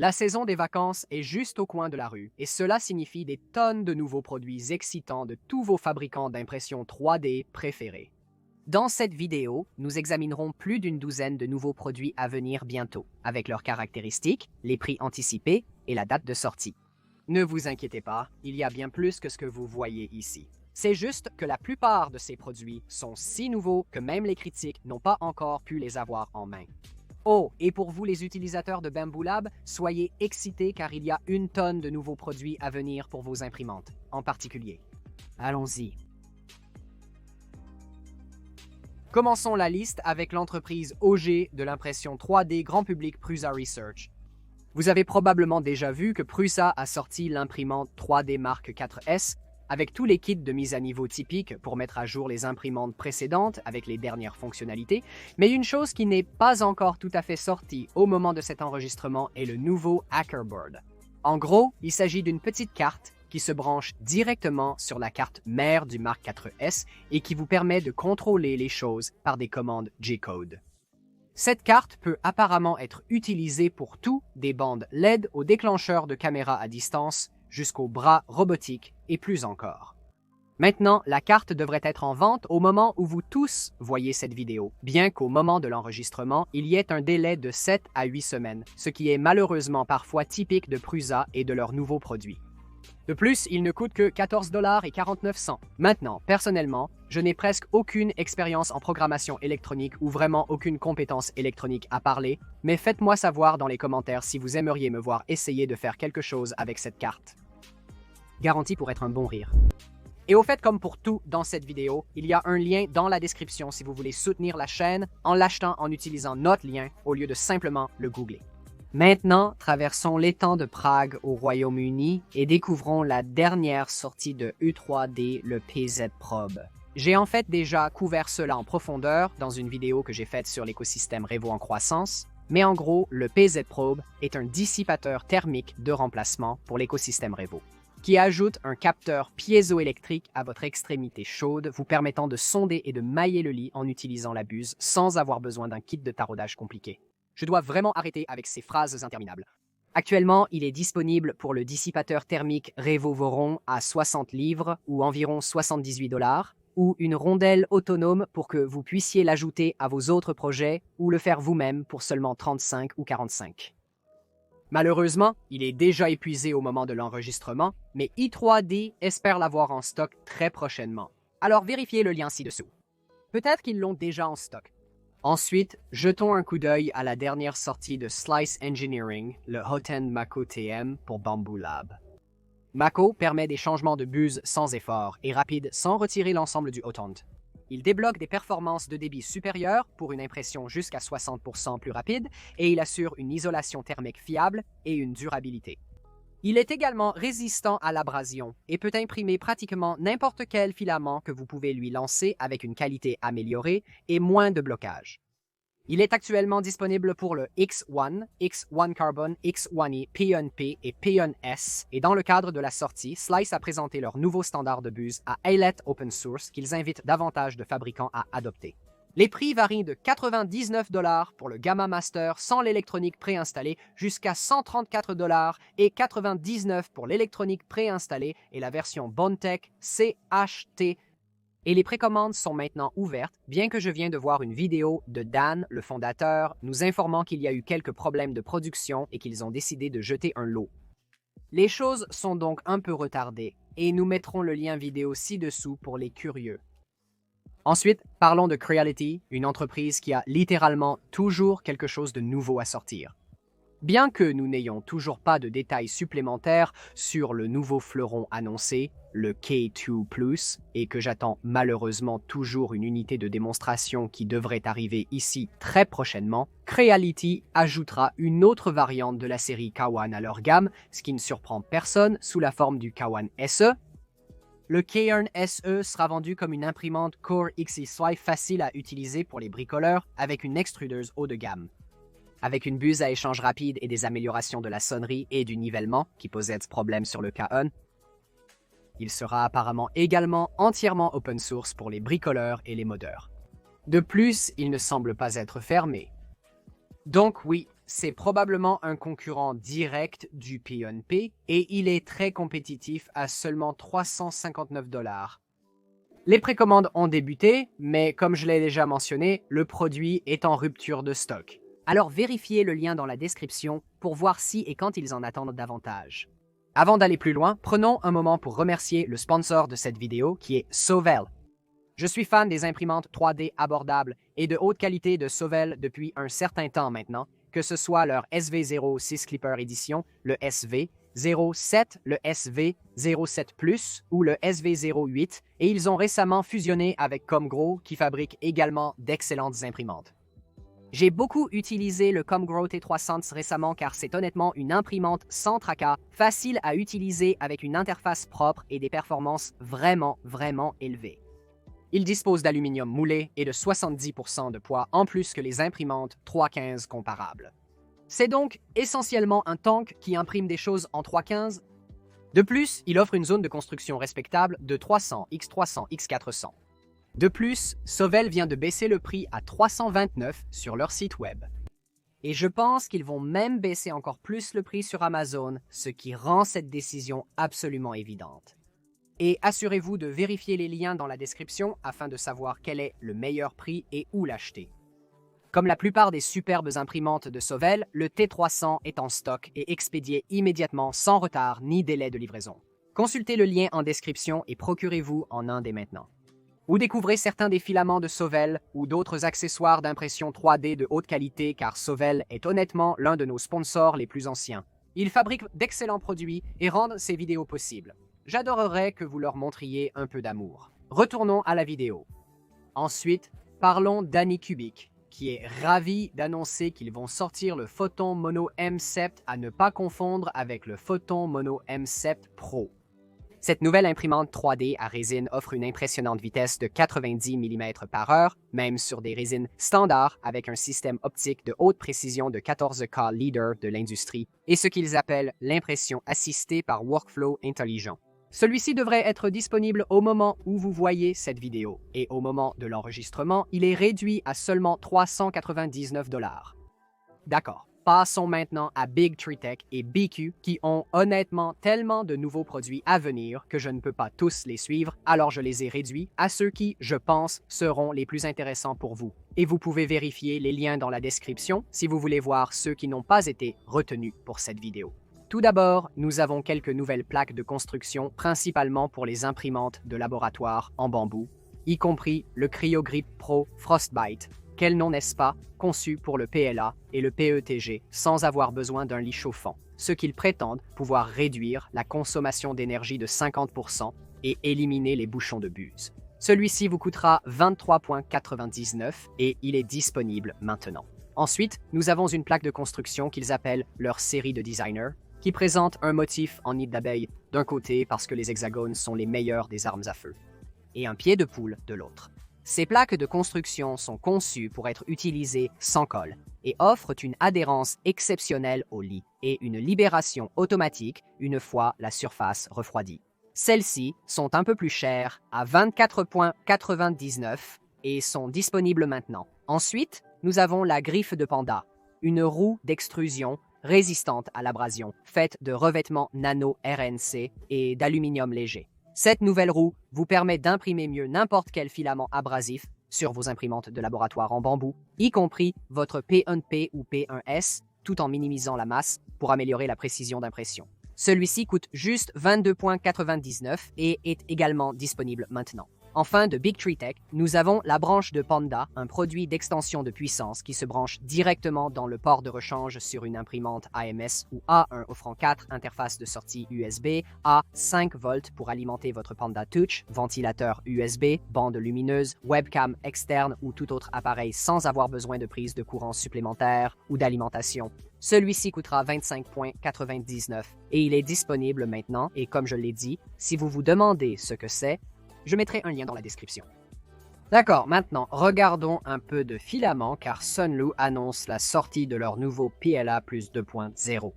La saison des vacances est juste au coin de la rue et cela signifie des tonnes de nouveaux produits excitants de tous vos fabricants d'impression 3D préférés. Dans cette vidéo, nous examinerons plus d'une douzaine de nouveaux produits à venir bientôt, avec leurs caractéristiques, les prix anticipés et la date de sortie. Ne vous inquiétez pas, il y a bien plus que ce que vous voyez ici. C'est juste que la plupart de ces produits sont si nouveaux que même les critiques n'ont pas encore pu les avoir en main. Oh, et pour vous les utilisateurs de Bamboo Lab, soyez excités car il y a une tonne de nouveaux produits à venir pour vos imprimantes, en particulier. Allons-y. Commençons la liste avec l'entreprise OG de l'impression 3D grand public Prusa Research. Vous avez probablement déjà vu que Prusa a sorti l'imprimante 3D Mark 4S avec tous les kits de mise à niveau typiques pour mettre à jour les imprimantes précédentes avec les dernières fonctionnalités, mais une chose qui n'est pas encore tout à fait sortie au moment de cet enregistrement est le nouveau Hackerboard. En gros, il s'agit d'une petite carte qui se branche directement sur la carte mère du Mark 4S et qui vous permet de contrôler les choses par des commandes G-code. Cette carte peut apparemment être utilisée pour tout, des bandes LED au déclencheur de caméra à distance jusqu'aux bras robotiques et plus encore. Maintenant, la carte devrait être en vente au moment où vous tous voyez cette vidéo, bien qu'au moment de l'enregistrement, il y ait un délai de 7 à 8 semaines, ce qui est malheureusement parfois typique de Prusa et de leurs nouveaux produits. De plus, il ne coûte que 14,49 $. Maintenant, personnellement, je n'ai presque aucune expérience en programmation électronique ou vraiment aucune compétence électronique à parler, mais faites-moi savoir dans les commentaires si vous aimeriez me voir essayer de faire quelque chose avec cette carte. Garantie pour être un bon rire. Et au fait, comme pour tout dans cette vidéo, il y a un lien dans la description si vous voulez soutenir la chaîne en l'achetant en utilisant notre lien au lieu de simplement le googler. Maintenant, traversons l'étang de Prague au Royaume-Uni et découvrons la dernière sortie de U3D, le PZ Probe. J'ai en fait déjà couvert cela en profondeur dans une vidéo que j'ai faite sur l'écosystème Revo en croissance, mais en gros, le PZ Probe est un dissipateur thermique de remplacement pour l'écosystème Revo, qui ajoute un capteur piézoélectrique à votre extrémité chaude, vous permettant de sonder et de mailler le lit en utilisant la buse sans avoir besoin d'un kit de taraudage compliqué. Je dois vraiment arrêter avec ces phrases interminables. Actuellement, il est disponible pour le dissipateur thermique Revo Voron à 60 livres ou environ 78 $, ou une rondelle autonome pour que vous puissiez l'ajouter à vos autres projets ou le faire vous-même pour seulement 35 ou 45. Malheureusement, il est déjà épuisé au moment de l'enregistrement, mais i3D espère l'avoir en stock très prochainement. Alors vérifiez le lien ci-dessous. Peut-être qu'ils l'ont déjà en stock. Ensuite, jetons un coup d'œil à la dernière sortie de Slice Engineering, le Hotend Mako TM pour Bamboo Lab. Mako permet des changements de buse sans effort et rapide sans retirer l'ensemble du Hotend. Il débloque des performances de débit supérieures pour une impression jusqu'à 60% plus rapide et il assure une isolation thermique fiable et une durabilité. Il est également résistant à l'abrasion et peut imprimer pratiquement n'importe quel filament que vous pouvez lui lancer avec une qualité améliorée et moins de blocage. Il est actuellement disponible pour le X1, X1 Carbon, X1E, P1P et P1S et dans le cadre de la sortie, Slice a présenté leur nouveau standard de buse à Eyelet Open Source qu'ils invitent davantage de fabricants à adopter. Les prix varient de 99 $ pour le Gamma Master sans l'électronique préinstallée jusqu'à 134 $ et 99 $ pour l'électronique préinstallée et la version Bondtech CHT. Et les précommandes sont maintenant ouvertes, bien que je viens de voir une vidéo de Dan, le fondateur, nous informant qu'il y a eu quelques problèmes de production et qu'ils ont décidé de jeter un lot. Les choses sont donc un peu retardées et nous mettrons le lien vidéo ci-dessous pour les curieux. Ensuite, parlons de Creality, une entreprise qui a littéralement toujours quelque chose de nouveau à sortir. Bien que nous n'ayons toujours pas de détails supplémentaires sur le nouveau fleuron annoncé, le K2+, et que j'attends malheureusement toujours une unité de démonstration qui devrait arriver ici très prochainement, Creality ajoutera une autre variante de la série Kawan à leur gamme, ce qui ne surprend personne sous la forme du Kawan SE. Le Cairn SE sera vendu comme une imprimante Core XY facile à utiliser pour les bricoleurs avec une extrudeuse haut de gamme. Avec une buse à échange rapide et des améliorations de la sonnerie et du nivellement qui posaient problème sur le K1, il sera apparemment également entièrement open source pour les bricoleurs et les modeurs. De plus, il ne semble pas être fermé. Donc oui, c'est probablement un concurrent direct du P1P et il est très compétitif à seulement 359 $. Les précommandes ont débuté, mais comme je l'ai déjà mentionné, le produit est en rupture de stock. Alors vérifiez le lien dans la description pour voir si et quand ils en attendent davantage. Avant d'aller plus loin, prenons un moment pour remercier le sponsor de cette vidéo qui est Sovell. Je suis fan des imprimantes 3D abordables et de haute qualité de Sovell depuis un certain temps maintenant, que ce soit leur SV06 Clipper Edition, le SV07, le SV07 Plus ou le SV08, et ils ont récemment fusionné avec Comgro qui fabrique également d'excellentes imprimantes. J'ai beaucoup utilisé le Comgro T300 récemment car c'est honnêtement une imprimante sans tracas, facile à utiliser avec une interface propre et des performances vraiment élevées. Il dispose d'aluminium moulé et de 70% de poids en plus que les imprimantes 315 comparables. C'est donc essentiellement un tank qui imprime des choses en 315. De plus, il offre une zone de construction respectable de 300 x 300 x 400. De plus, Sovell vient de baisser le prix à 329 sur leur site web. Et je pense qu'ils vont même baisser encore plus le prix sur Amazon, ce qui rend cette décision absolument évidente. Et assurez-vous de vérifier les liens dans la description afin de savoir quel est le meilleur prix et où l'acheter. Comme la plupart des superbes imprimantes de Sovell, le T300 est en stock et expédié immédiatement sans retard ni délai de livraison. Consultez le lien en description et procurez-vous en un dès maintenant. Ou découvrez certains des filaments de Sovell ou d'autres accessoires d'impression 3D de haute qualité car Sovell est honnêtement l'un de nos sponsors les plus anciens. Ils fabriquent d'excellents produits et rendent ces vidéos possibles. J'adorerais que vous leur montriez un peu d'amour. Retournons à la vidéo. Ensuite, parlons d'Anycubic, qui est ravi d'annoncer qu'ils vont sortir le Photon Mono M7 à ne pas confondre avec le Photon Mono M7 Pro. Cette nouvelle imprimante 3D à résine offre une impressionnante vitesse de 90 mm/h, même sur des résines standards avec un système optique de haute précision de 14K leader de l'industrie et ce qu'ils appellent l'impression assistée par workflow intelligent. Celui-ci devrait être disponible au moment où vous voyez cette vidéo, et au moment de l'enregistrement, il est réduit à seulement 399 $. D'accord, passons maintenant à Big Tree Tech et BQ qui ont honnêtement tellement de nouveaux produits à venir que je ne peux pas tous les suivre, alors je les ai réduits à ceux qui, je pense, seront les plus intéressants pour vous. Et vous pouvez vérifier les liens dans la description si vous voulez voir ceux qui n'ont pas été retenus pour cette vidéo. Tout d'abord, nous avons quelques nouvelles plaques de construction, principalement pour les imprimantes de laboratoire en bambou, y compris le CryoGrip Pro Frostbite. Quel nom n'est-ce pas, conçu pour le PLA et le PETG sans avoir besoin d'un lit chauffant, ce qu'ils prétendent pouvoir réduire la consommation d'énergie de 50% et éliminer les bouchons de buse. Celui-ci vous coûtera 23,99 $ et il est disponible maintenant. Ensuite, nous avons une plaque de construction qu'ils appellent leur série de designer, qui présente un motif en nid d'abeille d'un côté parce que les hexagones sont les meilleurs des armes à feu, et un pied de poule de l'autre. Ces plaques de construction sont conçues pour être utilisées sans colle et offrent une adhérence exceptionnelle au lit et une libération automatique une fois la surface refroidie. Celles-ci sont un peu plus chères à 24,99 $ et sont disponibles maintenant. Ensuite, nous avons la griffe de panda, une roue d'extrusion résistante à l'abrasion, faite de revêtements nano RNC et d'aluminium léger. Cette nouvelle roue vous permet d'imprimer mieux n'importe quel filament abrasif sur vos imprimantes de laboratoire en bambou, y compris votre P1P ou P1S, tout en minimisant la masse pour améliorer la précision d'impression. Celui-ci coûte juste 22,99 $ et est également disponible maintenant. Enfin, de Big Tree Tech, nous avons la branche de Panda, un produit d'extension de puissance qui se branche directement dans le port de rechange sur une imprimante AMS ou A1 offrant 4 interfaces de sortie USB, à 5 volts pour alimenter votre Panda Touch, ventilateur USB, bande lumineuse, webcam externe ou tout autre appareil sans avoir besoin de prise de courant supplémentaire ou d'alimentation. Celui-ci coûtera 25,99 $ et il est disponible maintenant et comme je l'ai dit, si vous vous demandez ce que c'est, je mettrai un lien dans la description. D'accord, maintenant, regardons un peu de filaments car Sunlu annonce la sortie de leur nouveau PLA plus 2.0.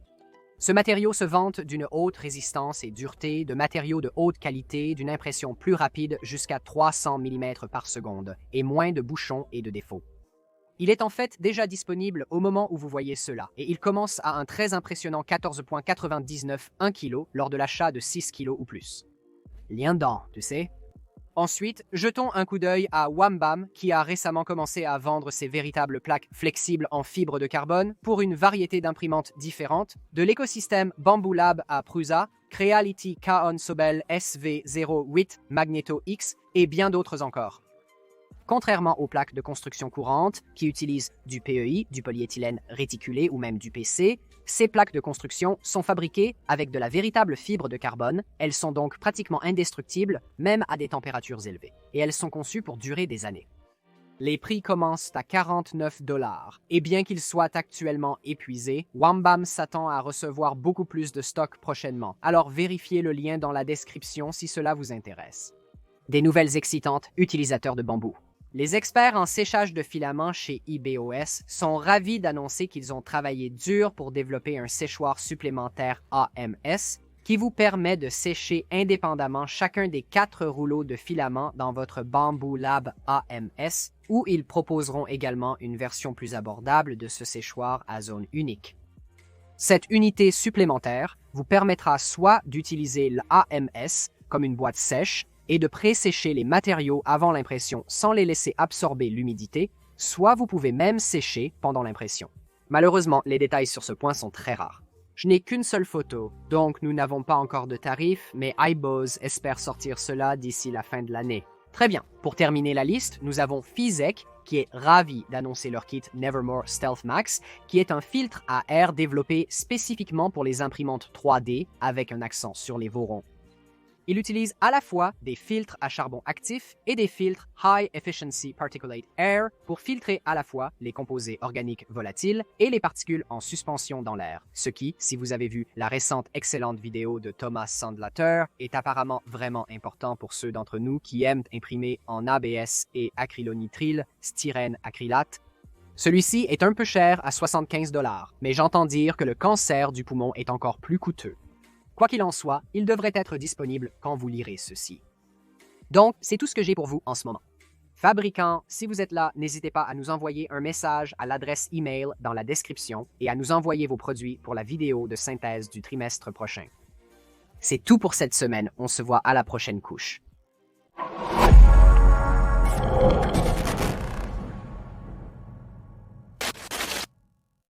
Ce matériau se vante d'une haute résistance et dureté, de matériaux de haute qualité, d'une impression plus rapide jusqu'à 300 mm par seconde et moins de bouchons et de défauts. Il est en fait déjà disponible au moment où vous voyez cela, et il commence à un très impressionnant 14,99 1 kg lors de l'achat de 6 kg ou plus. Lien dedans, tu sais. Ensuite, jetons un coup d'œil à Wambam, qui a récemment commencé à vendre ses véritables plaques flexibles en fibre de carbone pour une variété d'imprimantes différentes, de l'écosystème Bamboo Lab à Prusa, Creality Kaon Sobel SV08 Magneto X et bien d'autres encore. Contrairement aux plaques de construction courantes, qui utilisent du PEI, du polyéthylène réticulé ou même du PC, ces plaques de construction sont fabriquées avec de la véritable fibre de carbone, elles sont donc pratiquement indestructibles, même à des températures élevées, et elles sont conçues pour durer des années. Les prix commencent à 49 $, et bien qu'ils soient actuellement épuisés, Wambam s'attend à recevoir beaucoup plus de stock prochainement, alors vérifiez le lien dans la description si cela vous intéresse. Des nouvelles excitantes, utilisateurs de bambou. Les experts en séchage de filaments chez IBOS sont ravis d'annoncer qu'ils ont travaillé dur pour développer un séchoir supplémentaire AMS qui vous permet de sécher indépendamment chacun des 4 rouleaux de filaments dans votre Bamboo Lab AMS, où ils proposeront également une version plus abordable de ce séchoir à zone unique. Cette unité supplémentaire vous permettra soit d'utiliser l'AMS comme une boîte sèche, et de pré-sécher les matériaux avant l'impression sans les laisser absorber l'humidité, soit vous pouvez même sécher pendant l'impression. Malheureusement, les détails sur ce point sont très rares. Je n'ai qu'une seule photo, donc nous n'avons pas encore de tarif, mais iBose espère sortir cela d'ici la fin de l'année. Très bien, pour terminer la liste, nous avons Physek, qui est ravi d'annoncer leur kit Nevermore Stealth Max, qui est un filtre à air développé spécifiquement pour les imprimantes 3D avec un accent sur les vorons. Il utilise à la fois des filtres à charbon actif et des filtres High Efficiency Particulate Air pour filtrer à la fois les composés organiques volatiles et les particules en suspension dans l'air, ce qui, si vous avez vu la récente excellente vidéo de Thomas Sandlater, est apparemment vraiment important pour ceux d'entre nous qui aiment imprimer en ABS et acrylonitrile, styrène acrylate. Celui-ci est un peu cher à 75 $, mais j'entends dire que le cancer du poumon est encore plus coûteux. Quoi qu'il en soit, il devrait être disponible quand vous lirez ceci. Donc, c'est tout ce que j'ai pour vous en ce moment. Fabricants, si vous êtes là, n'hésitez pas à nous envoyer un message à l'adresse email dans la description et à nous envoyer vos produits pour la vidéo de synthèse du trimestre prochain. C'est tout pour cette semaine, on se voit à la prochaine couche.